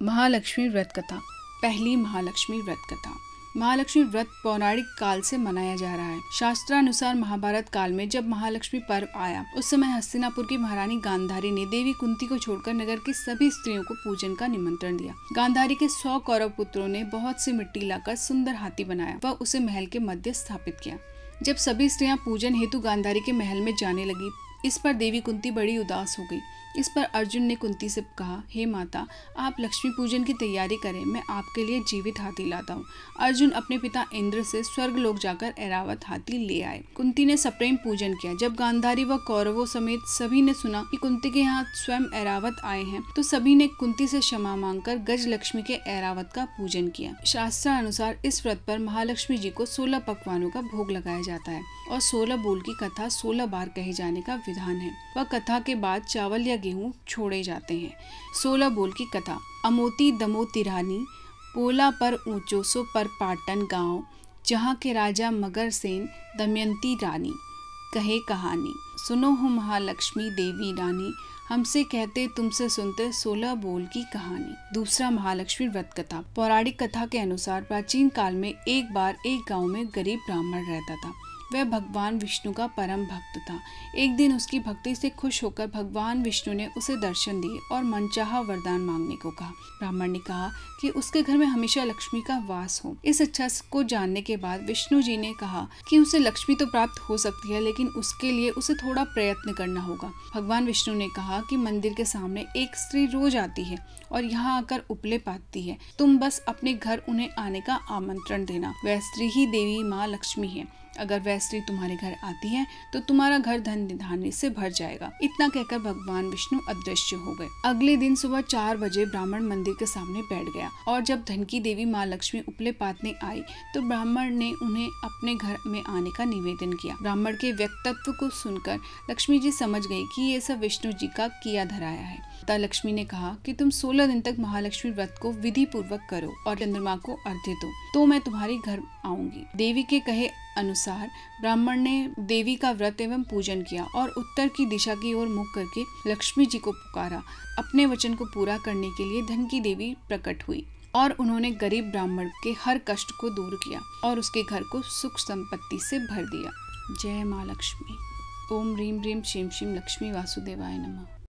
महालक्ष्मी व्रत कथा। पहली महालक्ष्मी व्रत कथा। महालक्ष्मी व्रत पौराणिक काल से मनाया जा रहा है। शास्त्रानुसार महाभारत काल में जब महालक्ष्मी पर्व आया, उस समय हस्तिनापुर की महारानी गांधारी ने देवी कुंती को छोड़कर नगर की सभी स्त्रियों को पूजन का निमंत्रण दिया। गांधारी के 100 कौरव पुत्रों ने बहुत सी मिट्टी लाकर सुंदर हाथी बनाया व उसे महल के मध्य स्थापित किया। जब सभी स्त्रियां पूजन हेतु गांधारी के महल में जाने लगी, इस पर देवी कुंती बड़ी उदास हो गई। इस पर अर्जुन ने कुंती से कहा, हे माता, आप लक्ष्मी पूजन की तैयारी करें, मैं आपके लिए जीवित हाथी लाता हूँ। अर्जुन अपने पिता इंद्र से स्वर्ग लोक जाकर ऐरावत हाथी ले आए। कुंती ने सप्रेम पूजन किया। जब गांधारी व कौरवों समेत सभी ने सुना कि कुंती के यहाँ स्वयं ऐरावत आए हैं, तो सभी ने कुंती से क्षमा मांगकर गज लक्ष्मी के ऐरावत का पूजन किया। शास्त्रानुसार इस व्रत पर महालक्ष्मी जी को 16 पकवानों का भोग लगाया जाता है और 16 बोल की कथा 16 बार कहे जाने का विधान है। वह कथा के बाद चावल या गेहूं छोड़े जाते हैं। 16 बोल की कथा। अमोती दमोती रानी, पोला पर ऊंचो सो पर पाटन गांव, जहाँ के राजा मगर सेन दमयंती रानी। कहे कहानी, सुनो हो महालक्ष्मी देवी रानी, हमसे कहते तुमसे सुनते 16 बोल की कहानी। दूसरा महालक्ष्मी व्रत कथा। पौराणिक कथा के अनुसार प्राचीन काल में एक बार एक गांव में गरीब ब्राह्मण रहता था। वह भगवान विष्णु का परम भक्त था। एक दिन उसकी भक्ति से खुश होकर भगवान विष्णु ने उसे दर्शन दिए और मनचाहा वरदान मांगने को कहा। ब्राह्मण ने कहा कि उसके घर में हमेशा लक्ष्मी का वास हो। इस इच्छा को जानने के बाद विष्णु जी ने कहा कि उसे लक्ष्मी तो प्राप्त हो सकती है, लेकिन उसके लिए उसे थोड़ा प्रयत्न करना होगा। भगवान विष्णु ने कहा कि मंदिर के सामने एक स्त्री रोज आती है और यहाँ आकर उपले पाती है। तुम बस अपने घर उन्हें आने का आमंत्रण देना। वह स्त्री ही देवी माँ लक्ष्मी है। अगर वह स्त्री तुम्हारे घर आती है तो तुम्हारा घर धन धान्य से भर जाएगा। इतना कहकर भगवान विष्णु अदृश्य हो गए। अगले दिन सुबह 4 बजे ब्राह्मण मंदिर के सामने बैठ गया और जब धन की देवी माँ लक्ष्मी उपले पातने आई तो ब्राह्मण ने उन्हें अपने घर में आने का निवेदन किया। ब्राह्मण के व्यक्तित्व को सुनकर लक्ष्मी जी समझ गई कि ये सब विष्णु जी का किया धराया है। माता लक्ष्मी ने कहा कि तुम 16 दिन तक महालक्ष्मी व्रत को विधि पूर्वक करो और चंद्रमा को अर्घ्य दो, तो मैं तुम्हारे घर आऊंगी। देवी के कहे अनुसार ब्राह्मण ने देवी का व्रत एवं पूजन किया और उत्तर की दिशा की ओर मुख करके लक्ष्मी जी को पुकारा। अपने वचन को पूरा करने के लिए धन की देवी प्रकट हुई और उन्होंने गरीब ब्राह्मण के हर कष्ट को दूर किया और उसके घर को सुख संपत्ति से भर दिया। जय माँ लक्ष्मी। ओम ह्रीं ह्रीं श्रीं श्रीं लक्ष्मी वासुदेवाय नमः।